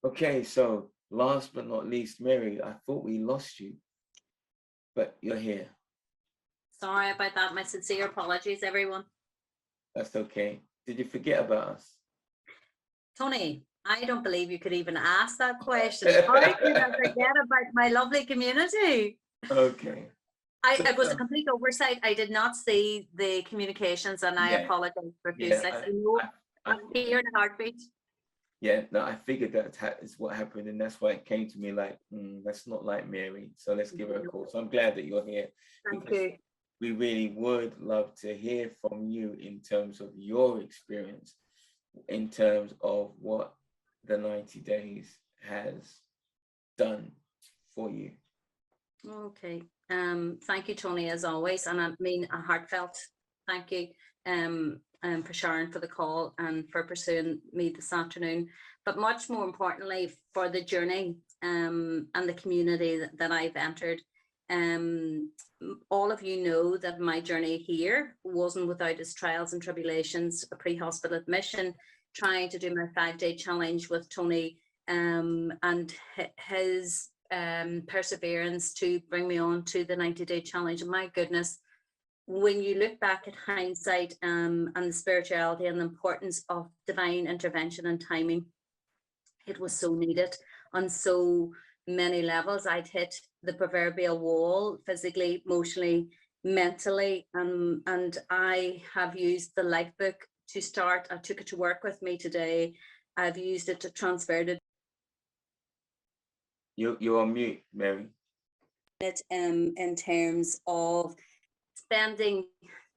Okay, so last but not least, Mary, I thought we lost you, but you're here. Sorry about that. My sincere apologies, everyone. That's okay. Did you forget about us? Tony, I don't believe you could even ask that question. How could I forget about my lovely community? Okay. It was a complete oversight. I did not see the communications, and I apologize profusely. I'm here in a heartbeat. Yeah, no, I figured that is what happened, and that's why it came to me like, that's not like Mary, so let's give her a call. So I'm glad that you're here. Thank you. We really would love to hear from you in terms of your experience, in terms of what the 90 days has done for you. Okay. Thank you, Tony, as always, and I mean a heartfelt thank you for Sharon for the call and for pursuing me this afternoon, but much more importantly for the journey and the community that I've entered. All of you know that my journey here wasn't without its trials and tribulations, a pre-hospital admission, trying to do my 5-day challenge with Tony and his perseverance to bring me on to the 90-day challenge. And my goodness, when you look back at hindsight and the spirituality and the importance of divine intervention and timing, it was so needed on so many levels. I'd hit the proverbial wall physically, emotionally, mentally, and I have used the life book to start. I took it to work with me today. I've used it to transfer it. You're on mute, Mary. It in terms of spending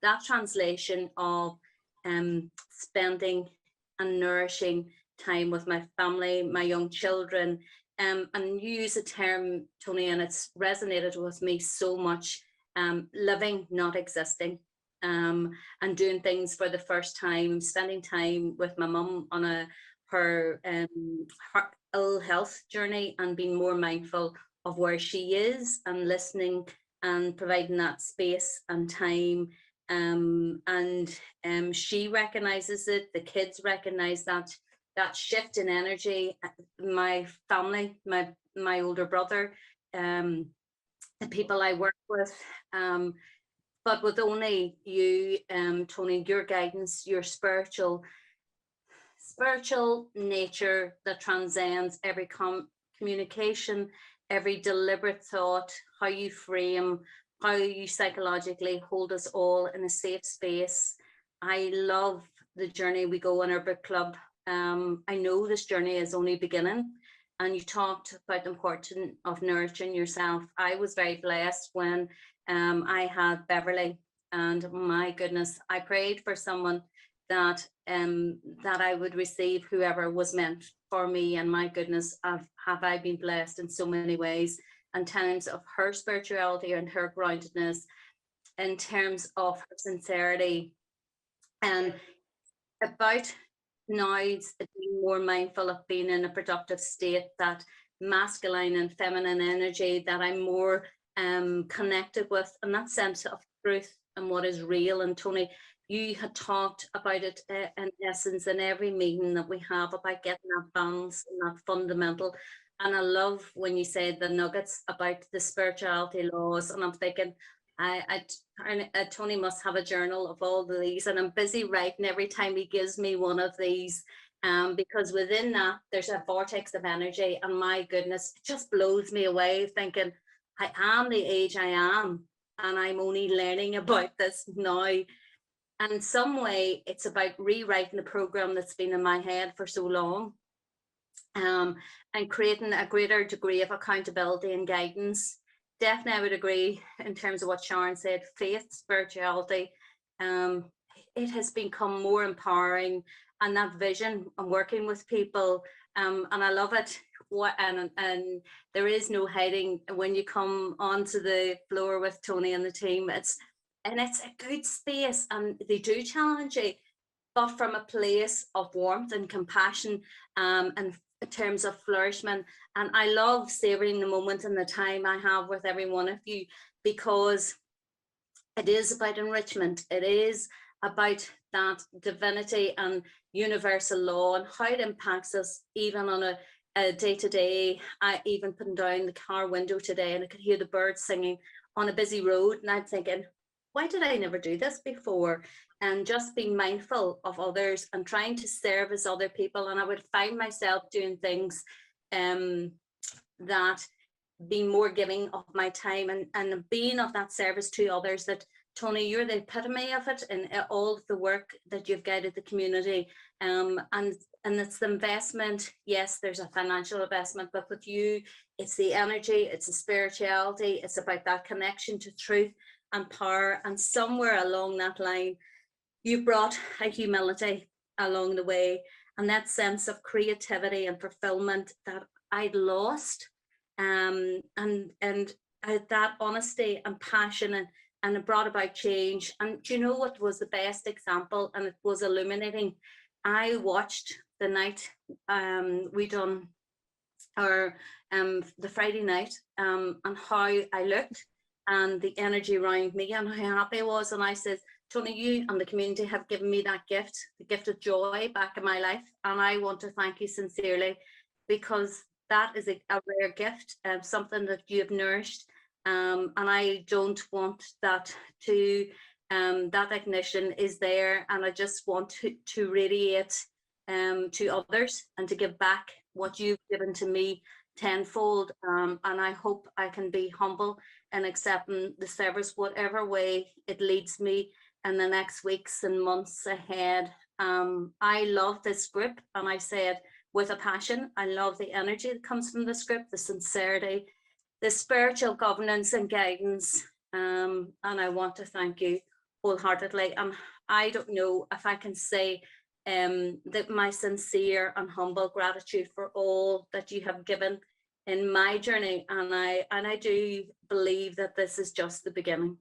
that translation of spending and nourishing time with my family, my young children, and use a term, Tony, and it's resonated with me so much, living, not existing, and doing things for the first time, spending time with my mum on her ill health journey and being more mindful of where she is and listening and providing that space and time. She recognizes it, the kids recognize that shift in energy. My family, my older brother, the people I work with, but with only you, Tony, your guidance, your spiritual nature that transcends every communication, every deliberate thought, how you frame, how you psychologically hold us all in a safe space. I love the journey we go on our book club. I know this journey is only beginning, and you talked about the importance of nurturing yourself. I was very blessed when I had Beverly, and my goodness, I prayed for someone that I would receive whoever was meant for me, and my goodness, have I been blessed in so many ways, in terms of her spirituality and her groundedness, in terms of her sincerity, and about now being more mindful of being in a productive state, that masculine and feminine energy that I'm more connected with, and that sense of truth and what is real. And Tony, you had talked about it in essence in every meeting that we have about getting that balance and that fundamental. And I love when you said the nuggets about the spirituality laws, and I'm thinking, Tony must have a journal of all of these, and I'm busy writing every time he gives me one of these, because within that there's a vortex of energy, and my goodness, it just blows me away thinking I am the age I am, and I'm only learning about this now. And in some way, it's about rewriting the program that's been in my head for so long, and creating a greater degree of accountability and guidance. Definitely, I would agree in terms of what Sharon said, faith, spirituality. It has become more empowering, and that vision and working with people. And I love it. And there is no hiding when you come onto the floor with Tony and the team. It's a good space, and they do challenge you, but from a place of warmth and compassion, and in terms of flourishment. And I love savoring the moment and the time I have with every one of you, because it is about enrichment. It is about that divinity and universal law and how it impacts us even on day to day. I even putting down the car window today and I could hear the birds singing on a busy road, and I'm thinking, why did I never do this before? And just being mindful of others and trying to service other people. And I would find myself doing things that being more giving of my time and being of that service to others. That, Tony, you're the epitome of it in all of the work that you've guided the community. And it's the investment. Yes, there's a financial investment, but with you, it's the energy, it's the spirituality, it's about that connection to truth and power. And somewhere along that line, you brought a humility along the way, and that sense of creativity and fulfillment that I'd lost, and that honesty and passion, and it brought about change. And do you know what was the best example? And it was illuminating. I watched the night we done our the Friday night, and how I looked and the energy around me and how happy I was. And I said, Tony, you and the community have given me that gift, the gift of joy back in my life. And I want to thank you sincerely, because that is a rare gift, something that you have nourished. And I don't want that to, that ignition is there. And I just want to radiate to others and to give back what you've given to me tenfold. And I hope I can be humble in accepting the service, whatever way it leads me in the next weeks and months ahead. I love this group, and I say it with a passion. I love the energy that comes from this group, the sincerity, the spiritual governance and guidance. And I want to thank you wholeheartedly. And I don't know if I can say that my sincere and humble gratitude for all that you have given in my journey. And I do believe that this is just the beginning.